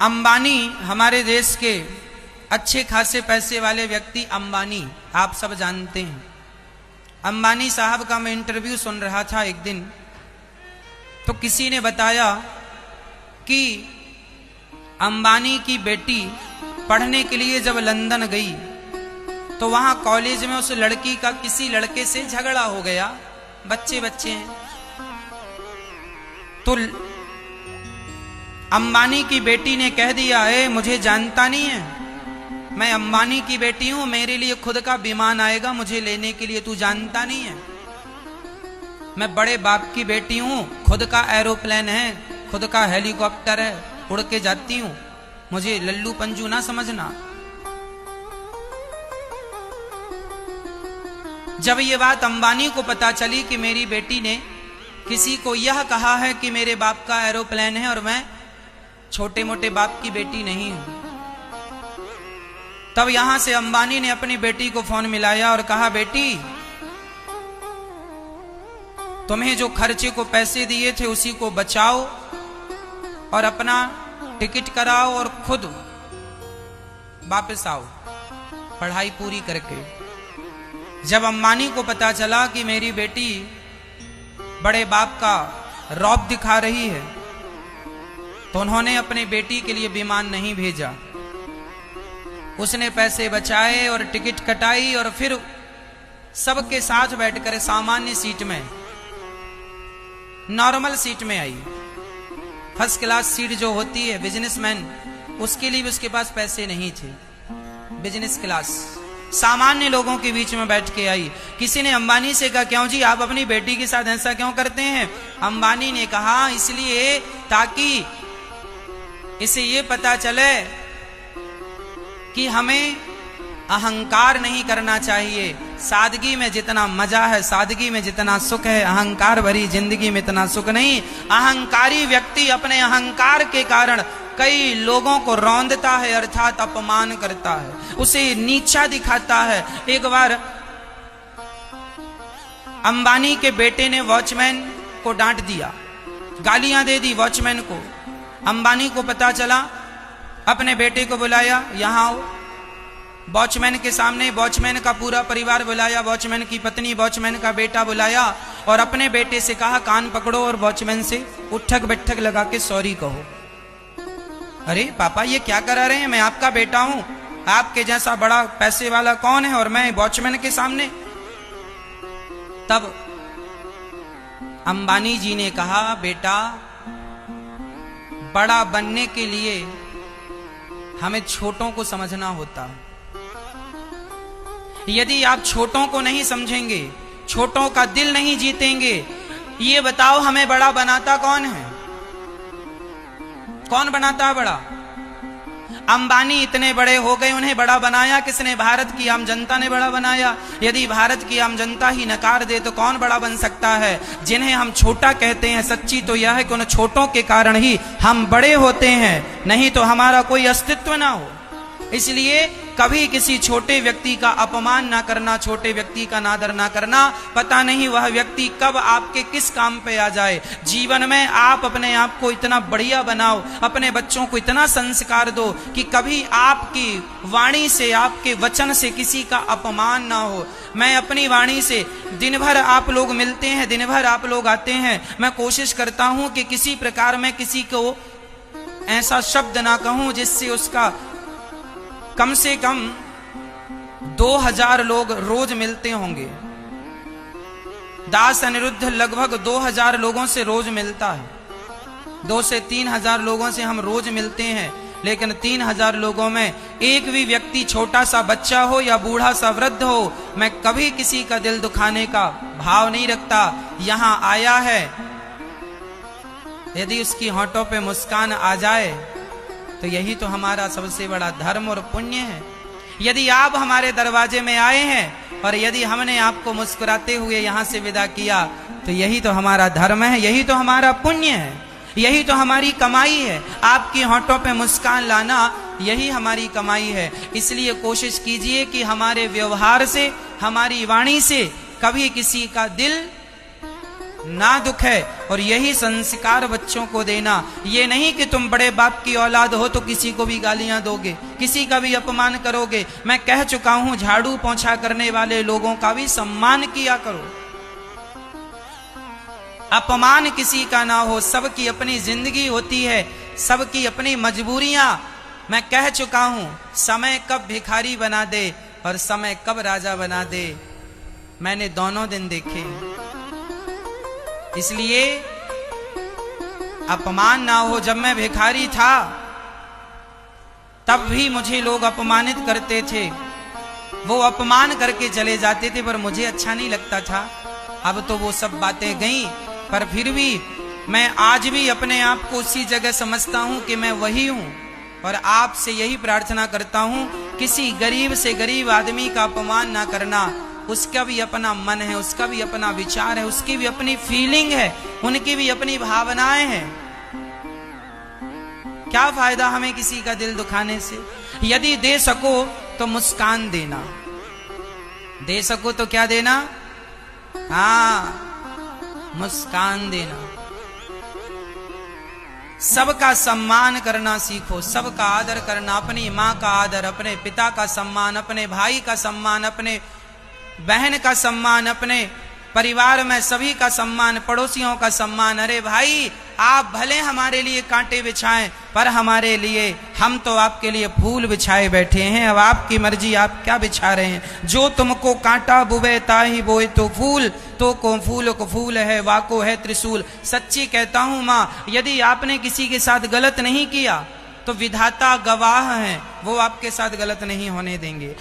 अंबानी हमारे देश के अच्छे खासे पैसे वाले व्यक्ति अंबानी आप सब जानते हैं। अंबानी साहब का मैं इंटरव्यू सुन रहा था एक दिन, तो किसी ने बताया कि अंबानी की बेटी पढ़ने के लिए जब लंदन गई तो वहां कॉलेज में उस लड़की का किसी लड़के से झगड़ा हो गया। बच्चे बच्चे हैं तो अंबानी की बेटी ने कह दिया, मुझे जानता नहीं है, मैं अंबानी की बेटी हूं, मेरे लिए खुद का विमान आएगा मुझे लेने के लिए, तू जानता नहीं है। मैं बड़े बाप की बेटी हूं, खुद का एरोप्लेन है, खुद का हेलीकॉप्टर है, उड़ के जाती हूं, मुझे लल्लू पंजू ना समझना। जब ये बात अंबानी को पता चली कि मेरी बेटी ने किसी को यह कहा है कि मेरे बाप का एरोप्लेन है और मैं छोटे मोटे बाप की बेटी नहीं हूं, तब यहां से अंबानी ने अपनी बेटी को फोन मिलाया और कहा, बेटी तुम्हें जो खर्चे को पैसे दिए थे उसी को बचाओ और अपना टिकट कराओ और खुद वापस आओ पढ़ाई पूरी करके। जब अंबानी को पता चला कि मेरी बेटी बड़े बाप का रौब दिखा रही है तो उन्होंने अपनी बेटी के लिए विमान नहीं भेजा, उसने पैसे बचाए और टिकट कटाई और फिर सबके साथ बैठकर सामान्य सीट में, नॉर्मल सीट में आई। फर्स्ट क्लास सीट जो होती है बिजनेसमैन, उसके लिए भी उसके पास पैसे नहीं थे। बिजनेस क्लास सामान्य लोगों के बीच में बैठ के आई। किसी ने अंबानी से कहा, क्यों जी आप अपनी बेटी के साथ ऐसा क्यों करते हैं? अंबानी ने कहा, इसलिए ताकि इसे ये पता चले कि हमें अहंकार नहीं करना चाहिए। सादगी में जितना मजा है, सादगी में जितना सुख है, अहंकार भरी जिंदगी में इतना सुख नहीं। अहंकारी व्यक्ति अपने अहंकार के कारण कई लोगों को रौंदता है, अर्थात अपमान करता है, उसे नीचा दिखाता है। एक बार अंबानी के बेटे ने वॉचमैन को डांट दिया, गालियां दे दी वॉचमैन को। अंबानी को पता चला, अपने बेटे को बुलाया, यहां आओ। वॉचमैन के सामने वॉचमैन का पूरा परिवार बुलाया, वॉचमैन की पत्नी, वॉचमैन का बेटा बुलाया और अपने बेटे से कहा, कान पकड़ो और वॉचमैन से उठक बैठक लगा के सॉरी कहो। अरे पापा ये क्या करा रहे हैं, मैं आपका बेटा हूं, आपके जैसा बड़ा पैसे वाला कौन है और मैं वॉचमैन के सामने। तब अंबानी जी ने कहा, बेटा बड़ा बनने के लिए हमें छोटों को समझना होता है। यदि आप छोटों को नहीं समझेंगे, छोटों का दिल नहीं जीतेंगे, ये बताओ हमें बड़ा बनाता कौन है? कौन बनाता है बड़ा? अंबानी इतने बड़े हो गए, उन्हें बड़ा बनाया किसने? भारत की आम जनता ने बड़ा बनाया। यदि भारत की आम जनता ही नकार दे तो कौन बड़ा बन सकता है? जिन्हें हम छोटा कहते हैं, सच्ची तो यह है कि उन छोटों के कारण ही हम बड़े होते हैं, नहीं तो हमारा कोई अस्तित्व ना हो। इसलिए कभी किसी छोटे व्यक्ति का अपमान ना करना, छोटे व्यक्ति का नादर ना करना। पता नहीं वह व्यक्ति कब आपके किस काम पे आ जाए। जीवन में आप अपने आप को इतना बढ़िया बनाओ, अपने बच्चों को इतना संस्कार दो कि कभी आपकी वाणी से, आपके वचन से किसी का अपमान ना हो। मैं अपनी वाणी से, दिन भर आप लोग मिलते हैं, दिन भर आप लोग आते हैं, मैं कोशिश करता हूं कि किसी प्रकार में किसी को ऐसा शब्द ना कहूं जिससे उसका कम से कम 2000 लोग रोज मिलते होंगे। दास अनिरुद्ध लगभग 2000 लोगों से रोज मिलता है। 2 से 3000 लोगों से हम रोज मिलते हैं, लेकिन 3000 लोगों में एक भी व्यक्ति, छोटा सा बच्चा हो या बूढ़ा सा वृद्ध हो, मैं कभी किसी का दिल दुखाने का भाव नहीं रखता। यहां आया है, यदि उसकी होंठों पे मुस्कान आ जाए तो यही तो हमारा सबसे बड़ा धर्म और पुण्य है। यदि आप हमारे दरवाजे में आए हैं और यदि हमने आपको मुस्कुराते हुए यहां से विदा किया तो यही तो हमारा धर्म है, यही तो हमारा पुण्य है, यही तो हमारी कमाई है। आपकी होंठों पे मुस्कान लाना यही हमारी कमाई है। इसलिए कोशिश कीजिए कि हमारे व्यवहार से, हमारी वाणी से कभी किसी का दिल ना दुख है। और यही संस्कार बच्चों को देना। ये नहीं कि तुम बड़े बाप की औलाद हो तो किसी को भी गालियां दोगे, किसी का भी अपमान करोगे। मैं कह चुका हूं, झाड़ू पोंछा करने वाले लोगों का भी सम्मान किया करो, अपमान किसी का ना हो। सबकी अपनी जिंदगी होती है, सबकी अपनी मजबूरियां। मैं कह चुका हूं, समय कब भिखारी बना दे और समय कब राजा बना दे, मैंने दोनों दिन देखे। इसलिए अपमान ना हो। जब मैं भिखारी था तब भी मुझे लोग अपमानित करते थे, वो अपमान करके चले जाते थे, पर मुझे अच्छा नहीं लगता था। अब तो वो सब बातें गईं, पर फिर भी मैं आज भी अपने आप को उसी जगह समझता हूं कि मैं वही हूं। और आपसे यही प्रार्थना करता हूं, किसी गरीब से गरीब आदमी का अपमान ना करना। उसका भी अपना मन है, उसका भी अपना विचार है, उसकी भी अपनी फीलिंग है, उनकी भी अपनी भावनाएं हैं। क्या फायदा हमें किसी का दिल दुखाने से। यदि दे सको तो मुस्कान देना, दे सको तो क्या देना, हाँ मुस्कान देना। सबका सम्मान करना सीखो, सबका आदर करना, अपनी माँ का आदर, अपने पिता का सम्मान, अपने भाई का सम्मान, अपने बहन का सम्मान, अपने परिवार में सभी का सम्मान, पड़ोसियों का सम्मान। अरे भाई, आप भले हमारे लिए कांटे बिछाएं, पर हमारे लिए, हम तो आपके लिए फूल बिछाए बैठे हैं। अब आपकी मर्जी, आप क्या बिछा रहे हैं। जो तुमको कांटा बुबे ताही बोए तो फूल, तो को फूल है, वाको है त्रिशूल। सच्ची कहता हूं माँ, यदि आपने किसी के साथ गलत नहीं किया तो विधाता गवाह है, वो आपके साथ गलत नहीं होने देंगे।